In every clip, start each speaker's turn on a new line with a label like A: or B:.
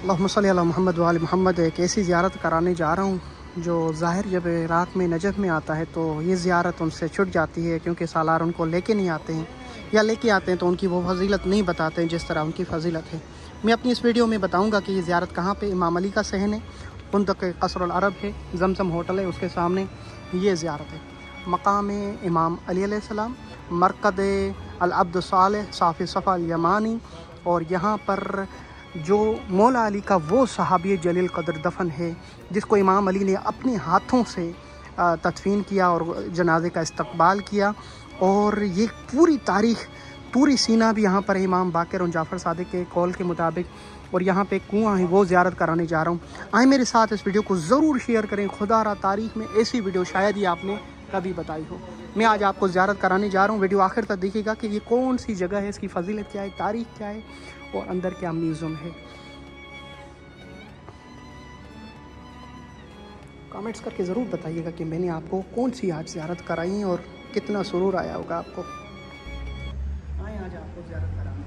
A: اللہم صلی علی محمد وآل محمد ایک ایسی زیارت کرانے جا رہا ہوں جو ظاہر جب عراق میں نجف میں آتا ہے تو یہ زیارت ان سے چھٹ جاتی ہے، کیونکہ سالار ان کو لے کے نہیں آتے ہیں، یا لے کے آتے ہیں تو ان کی وہ فضیلت نہیں بتاتے ہیں جس طرح ان کی فضیلت ہے۔ میں اپنی اس ویڈیو میں بتاؤں گا کہ یہ زیارت کہاں پہ امام علی کا صحن ہے، فندق قصر العرب ہے، زمزم ہوٹل ہے، اس کے سامنے یہ زیارت ہے۔ مقام امام علی علیہ السلام، مرقد العبد الصالح صافی صفا الیمانی، اور یہاں پر جو مولا علی کا وہ صحابی جلیل قدر دفن ہے جس کو امام علی نے اپنے ہاتھوں سے تدفین کیا اور جنازے کا استقبال کیا، اور یہ پوری تاریخ طور سینہ بھی یہاں پر ہے امام باقر اور جعفر صادق کے قول کے مطابق، اور یہاں پہ کنواں ہے وہ زیارت کرانے جا رہا ہوں۔ آئیں میرے ساتھ اس ویڈیو کو ضرور شیئر کریں، خدا را تاریخ میں ایسی ویڈیو شاید ہی آپ نے کبھی بتائی ہو۔ میں آج آپ کو زیارت کرانے جا رہا ہوں، ویڈیو آخر تک دیکھیے گا کہ یہ کون سی جگہ ہے، اس کی فضیلت کیا ہے، تاریخ کیا ہے، اور اندر کیا میوزیم ہے۔ کامنٹس کر کے ضرور بتائیے گا کہ میں نے آپ کو کون سی آج زیارت کرائی اور کتنا سرور آیا ہوگا آپ کو۔ آئیں آج آپ کو زیارت کرانا۔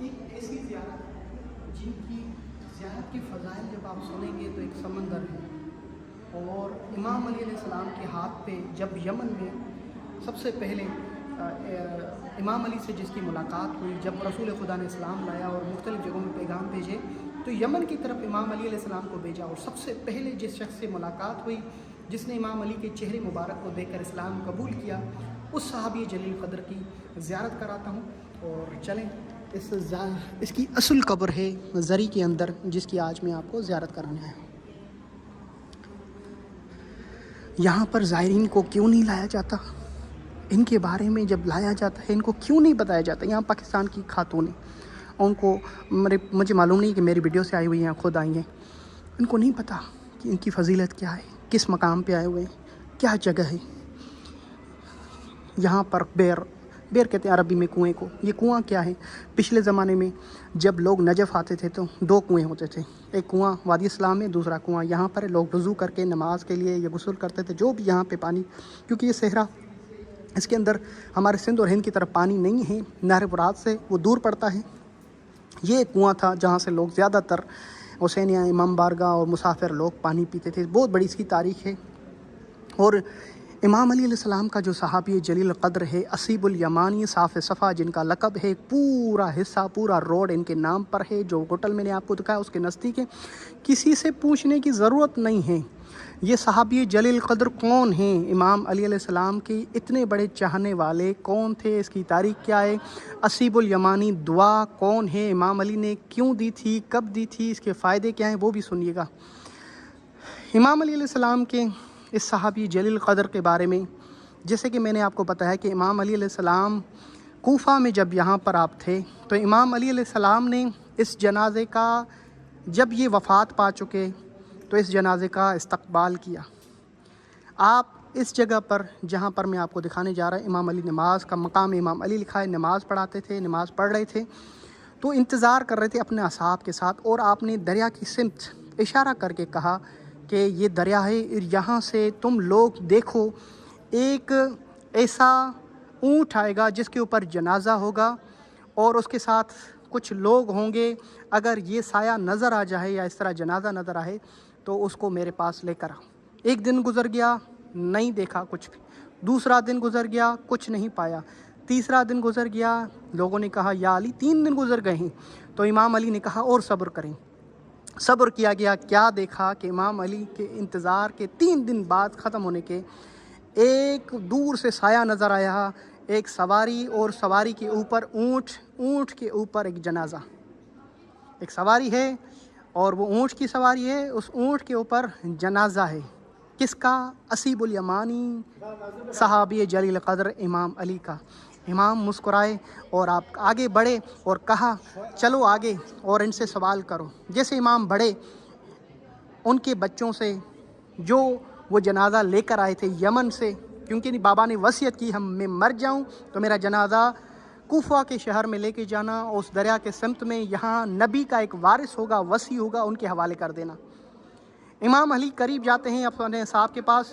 A: ایک ایسی زیارت جن کی زیارت کی فضائل جب آپ سنیں گے تو ایک سمندر ہے، اور امام علی علیہ السلام کے ہاتھ پہ جب یمن میں سب سے پہلے امام علی سے جس کی ملاقات ہوئی، جب رسول خدا نے اسلام لایا اور مختلف جگہوں میں پیغام بھیجے تو یمن کی طرف امام علی علیہ السلام کو بھیجا، اور سب سے پہلے جس شخص سے ملاقات ہوئی جس نے امام علی کے چہرے مبارک کو دیکھ کر اسلام قبول کیا، اس صحابی جلیل قدر کی زیارت کراتا ہوں۔ اور چلیں اس کی اصل قبر ہے زری کے اندر، جس کی آج میں آپ کو زیارت کرانے آیا ہوں۔ یہاں پر زائرین کو کیوں نہیں لایا جاتا، ان کے بارے میں جب لایا جاتا ہے ان کو کیوں نہیں بتایا جاتا؟ یہاں پاکستان کی خاتونیں، ان کو مجھے معلوم نہیں کہ میری ویڈیو سے آئی ہوئی ہیں، خود آئی ہیں، ان کو نہیں پتہ کہ ان کی فضیلت کیا ہے، کس مقام پہ آئے ہوئے ہیں، کیا جگہ ہے۔ یہاں پر بیر کہتے ہیں عربی میں کنویں کو۔ یہ کنواں کیا ہے؟ پچھلے زمانے میں جب لوگ نجف آتے تھے تو دو کنویں ہوتے تھے، ایک کنواں وادی اسلام میں، دوسرا کنواں یہاں پر لوگ وضو کر کے نماز کے لیے یا غسل کرتے تھے، جو بھی یہاں پہ پانی، کیونکہ یہ صحرا، اس کے اندر ہمارے سندھ اور ہند کی طرف پانی نہیں ہے، نہر فرات سے وہ دور پڑتا ہے۔ یہ ایک کنواں تھا جہاں سے لوگ زیادہ تر حسینیہ، امام بارگاہ اور مسافر لوگ پانی پیتے تھے، بہت بڑی اس کی تاریخ ہے۔ اور امام علی علیہ السلام کا جو صحابی جلیل قدر ہے اسیب الیمانی صاف صفا، جن کا لقب ہے، پورا حصہ، پورا روڈ ان کے نام پر ہے، جو ہوٹل میں نے آپ کو دکھایا اس کے نزدیک ہے، کسی سے پوچھنے کی ضرورت نہیں ہے یہ صحابی جلیل قدر کون ہیں، امام علی علیہ السلام کی اتنے بڑے چاہنے والے کون تھے، اس کی تاریخ کیا ہے، اسیب الیمانی دعا کون ہے، امام علی نے کیوں دی تھی، کب دی تھی، اس کے فائدے کیا ہیں، وہ بھی سنیے گا۔ امام علی علیہ السلام کے اس صحابی جلیل قدر کے بارے میں جیسے کہ میں نے آپ کو بتایا کہ امام علی علیہ السلام کوفہ میں جب یہاں پر آپ تھے تو امام علی علیہ السلام نے اس جنازے کا، جب یہ وفات پا چکے تو اس جنازے کا استقبال کیا۔ آپ اس جگہ پر جہاں پر میں آپ کو دکھانے جا رہا ہوں، امام علی نماز کا مقام امام علی لکھا ہے، نماز پڑھاتے تھے، نماز پڑھ رہے تھے تو انتظار کر رہے تھے اپنے اصحاب کے ساتھ، اور آپ نے دریا کی سمت اشارہ کر کے کہا کہ یہ دریا ہے، یہاں سے تم لوگ دیکھو ایک ایسا اونٹ آئے گا جس کے اوپر جنازہ ہوگا اور اس کے ساتھ کچھ لوگ ہوں گے، اگر یہ سایہ نظر آ جائے یا اس طرح جنازہ نظر آئے تو اس کو میرے پاس لے کر آؤ۔ ایک دن گزر گیا، نہیں دیکھا کچھ بھی، دوسرا دن گزر گیا، کچھ نہیں پایا، تیسرا دن گزر گیا، لوگوں نے کہا یا علی 3 دن گزر گئے ہیں، تو امام علی نے کہا اور صبر کریں، صبر کیا گیا، کیا دیکھا کہ امام علی کے انتظار کے 3 دن بعد ختم ہونے کے ایک دور سے سایہ نظر آیا، ایک سواری، اور سواری کے اوپر اونٹ کے اوپر ایک جنازہ، ایک سواری ہے اور وہ اونٹ کی سواری ہے، اس اونٹ کے اوپر جنازہ ہے، کس کا؟ اسیب الیمانی صحابی جلیل قدر امام علی کا۔ امام مسکرائے اور آپ آگے بڑھے اور کہا چلو آگے اور ان سے سوال کرو۔ جیسے امام بڑھے، ان کے بچوں سے جو وہ جنازہ لے کر آئے تھے یمن سے، کیونکہ بابا نے وصیت کی میں مر جاؤں تو میرا جنازہ کوفہ کے شہر میں لے کے جانا، اس دریا کے سمت میں، یہاں نبی کا ایک وارث ہوگا، وصی ہوگا، ان کے حوالے کر دینا۔ امام علی قریب جاتے ہیں اپنے صاحب کے پاس،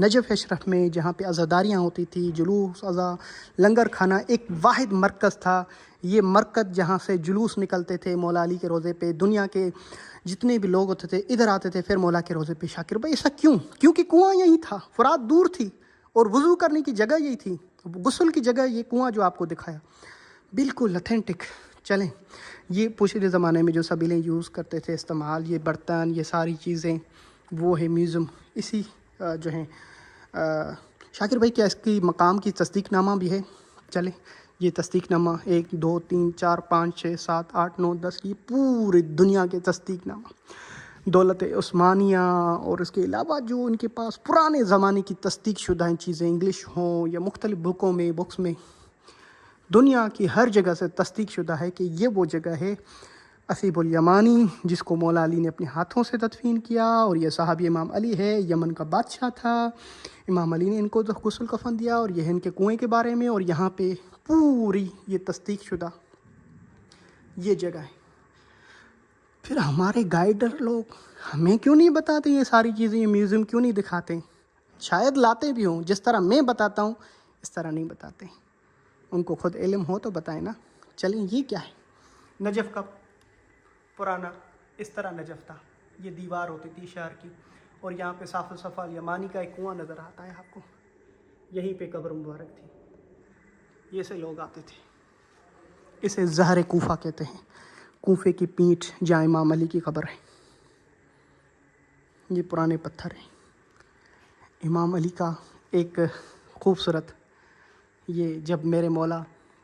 A: نجف اشرف میں جہاں پہ عزاداریاں ہوتی تھی، جلوس عزا، لنگر کھانا، ایک واحد مرکز تھا۔ یہ مرکز جہاں سے جلوس نکلتے تھے مولا علی کے روضے پہ، دنیا کے جتنے بھی لوگ ہوتے تھے ادھر آتے تھے پھر مولا کے روضے پہ۔ شاکر بھائی ایسا کیوں؟ کیونکہ کنواں یہی تھا، فرات دور تھی اور وضو کرنے کی جگہ یہی تھی، غسل کی جگہ یہ کنواں جو آپ کو دکھایا بالکل اتھینٹک۔ چلیں، یہ پچھلے زمانے میں جو سبیلیں یوز کرتے تھے استعمال، یہ برتن، یہ ساری چیزیں، وہ ہے میوزیم اسی جو ہیں۔ شاکر بھائی کیا اس کی مقام کی تصدیق نامہ بھی ہے؟ چلیں یہ تصدیق نامہ 1 2 3 4 5 6 7 8 9 10 کی پوری دنیا کے تصدیق نامہ، دولت عثمانیہ اور اس کے علاوہ جو ان کے پاس پرانے زمانے کی تصدیق شدہ چیزیں انگلش ہوں یا مختلف بکس میں دنیا کی ہر جگہ سے تصدیق شدہ ہے کہ یہ وہ جگہ ہے اسیب الیمانی جس کو مولا علی نے اپنے ہاتھوں سے تدفین کیا، اور یہ صحابی امام علی ہے، یمن کا بادشاہ تھا، امام علی نے ان کو غسل کفن دیا، اور یہ ان کے کنویں کے بارے میں، اور یہاں پہ پوری یہ تصدیق شدہ یہ جگہ ہے۔ پھر ہمارے گائیڈر لوگ ہمیں کیوں نہیں بتاتے یہ ساری چیزیں، یہ میوزیم کیوں نہیں دکھاتے؟ شاید لاتے بھی ہوں، جس طرح میں بتاتا ہوں اس طرح نہیں بتاتے۔ ان کو خود علم ہو تو بتائیں نا۔ چلیں یہ کیا ہے؟ نجف کا پرانا اس طرح نجف تھا، یہ دیوار ہوتی تھی شہر کی، اور یہاں پہ صاف صفا الیمانی کا ایک کنواں نظر آتا ہے آپ کو، یہیں پہ قبر مبارک تھی، یہ سے لوگ آتے تھے۔ اسے زہر کوفہ کہتے ہیں، کوفے کی پینٹ جہاں امام علی کی قبر ہے۔ یہ پرانے پتھر ہیں امام علی کا۔ ایک خوبصورت، یہ جب میرے مولا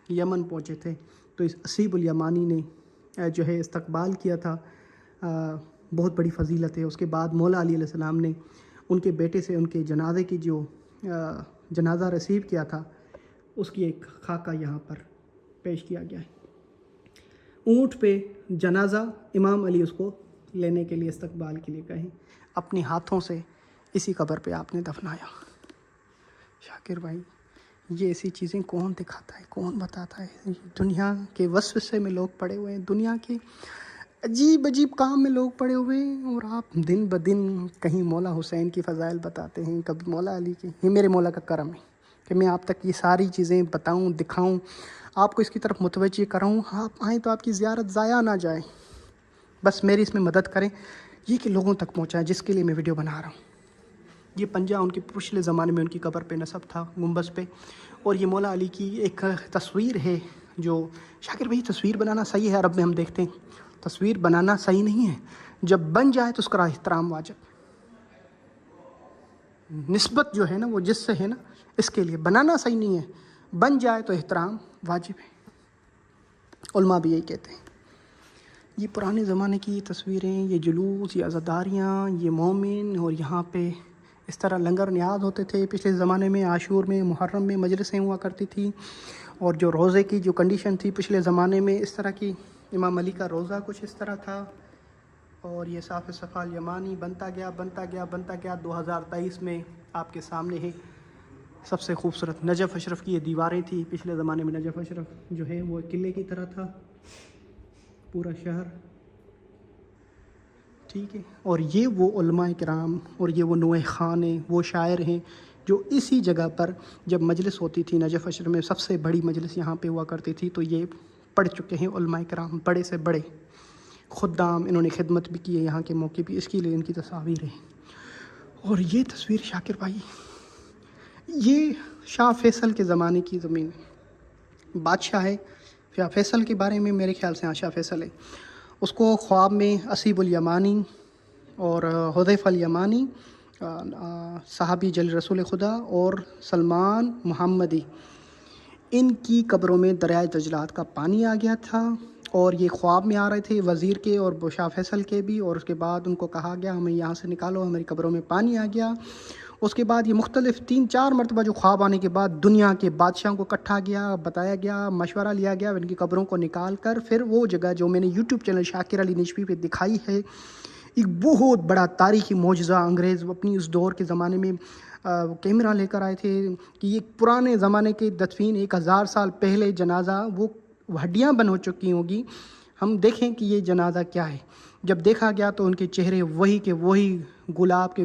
A: یمن پہنچے تھے تو اس اسیب الیمانی نے جو ہے استقبال کیا تھا، بہت بڑی فضیلت ہے۔ اس کے بعد مولا علی علیہ السلام نے ان کے بیٹے سے ان کے جنازے کی جو جنازہ ریسیو کیا تھا اس کی ایک خاکہ یہاں پر پیش کیا گیا ہے۔ اونٹ پہ جنازہ امام علی اس کو لینے کے لیے استقبال کے لیے گئے، اپنے ہاتھوں سے اسی قبر پہ آپ نے دفنایا۔ شاکر بھائی یہ ایسی چیزیں کون دکھاتا ہے، کون بتاتا ہے؟ دنیا کے وسوسے میں لوگ پڑے ہوئے ہیں، دنیا کے عجیب عجیب کام میں لوگ پڑے ہوئے ہیں، اور آپ دن بدن کہیں مولا حسین کی فضائل بتاتے ہیں، کبھی مولا علی کی۔ یہ میرے مولا کا کرم ہے کہ میں آپ تک یہ ساری چیزیں بتاؤں، دکھاؤں، آپ کو اس کی طرف متوجہ کراؤں۔ آپ آئیں تو آپ کی زیارت ضائع نہ جائے، بس میری اس میں مدد کریں، یہ کہ لوگوں تک پہنچائیں جس کے لیے میں ویڈیو بنا رہا ہوں۔ یہ پنجہ ان کے پچھلے زمانے میں ان کی قبر پہ نصب تھا، گنبد پہ، اور یہ مولا علی کی ایک تصویر ہے جو شاکر بھائی تصویر بنانا صحیح ہے، عرب میں ہم دیکھتے ہیں تصویر بنانا صحیح نہیں ہے، جب بن جائے تو اس کا احترام واجب، نسبت جو ہے نا وہ جس سے ہے نا، اس کے لیے بنانا صحیح نہیں ہے، بن جائے تو احترام واجب ہے۔ علماء بھی یہی کہتے ہیں۔ یہ پرانے زمانے کی یہ تصویریں، یہ جلوس، یہ عزاداریاں، یہ مومن، اور یہاں پہ اس طرح لنگر نیاز ہوتے تھے پچھلے زمانے میں، عاشور میں، محرم میں مجلسیں ہوا کرتی تھی، اور جو روزے کی جو کنڈیشن تھی پچھلے زمانے میں اس طرح کی، امام علی کا روزہ کچھ اس طرح تھا، اور یہ صاف صفا الیمانی بنتا گیا 2023 میں آپ کے سامنے ہے سب سے خوبصورت نجف اشرف کی یہ دیواریں تھی۔ پچھلے زمانے میں نجف اشرف جو ہے وہ قلعے کی طرح تھا، پورا شہر، ٹھیک ہے۔ اور یہ وہ علماء کرام اور یہ وہ نوح خان ہیں، وہ شاعر ہیں جو اسی جگہ پر جب مجلس ہوتی تھی نجف اشرف میں، سب سے بڑی مجلس یہاں پہ ہوا کرتی تھی، تو یہ پڑھ چکے ہیں علماء کرام، بڑے سے بڑے خدام، انہوں نے خدمت بھی کی ہے یہاں کے موقع بھی، اس کے لیے ان کی تصاویر ہیں۔ اور یہ تصویر شاکر بھائی یہ شاہ فیصل کے زمانے کی زمین بادشاہ ہے، شاہ فیصل کے بارے میں میرے خیال سے ہاں شاہ فیصل ہے، اس کو خواب میں اسیب الیمانی اور حذیفہ الیمانی، صحابی جل رسول خدا، اور سلمان محمدی، ان کی قبروں میں دریائے دجلات کا پانی آ گیا تھا، اور یہ خواب میں آ رہے تھے وزیر کے اور شاہ فیصل کے بھی، اور اس کے بعد ان کو کہا گیا ہمیں یہاں سے نکالو، ہماری قبروں میں پانی آ گیا۔ اس کے بعد یہ مختلف 3-4 مرتبہ جو خواب آنے کے بعد دنیا کے بادشاہوں کو اکٹھا گیا، بتایا گیا، مشورہ لیا گیا، ان کی قبروں کو نکال کر پھر وہ جگہ جو میں نے یوٹیوب چینل شاکر علی نجفی پہ دکھائی ہے، ایک بہت بڑا تاریخی معجزہ، انگریز اپنی اس دور کے زمانے میں کیمرہ لے کر آئے تھے کہ یہ پرانے زمانے کے دفین 1000 سال پہلے جنازہ وہ ہڈیاں بن ہو چکی ہوں گی، ہم دیکھیں کہ یہ جنازہ کیا ہے۔ جب دیکھا گیا تو ان کے چہرے وہی کے وہی گلاب کے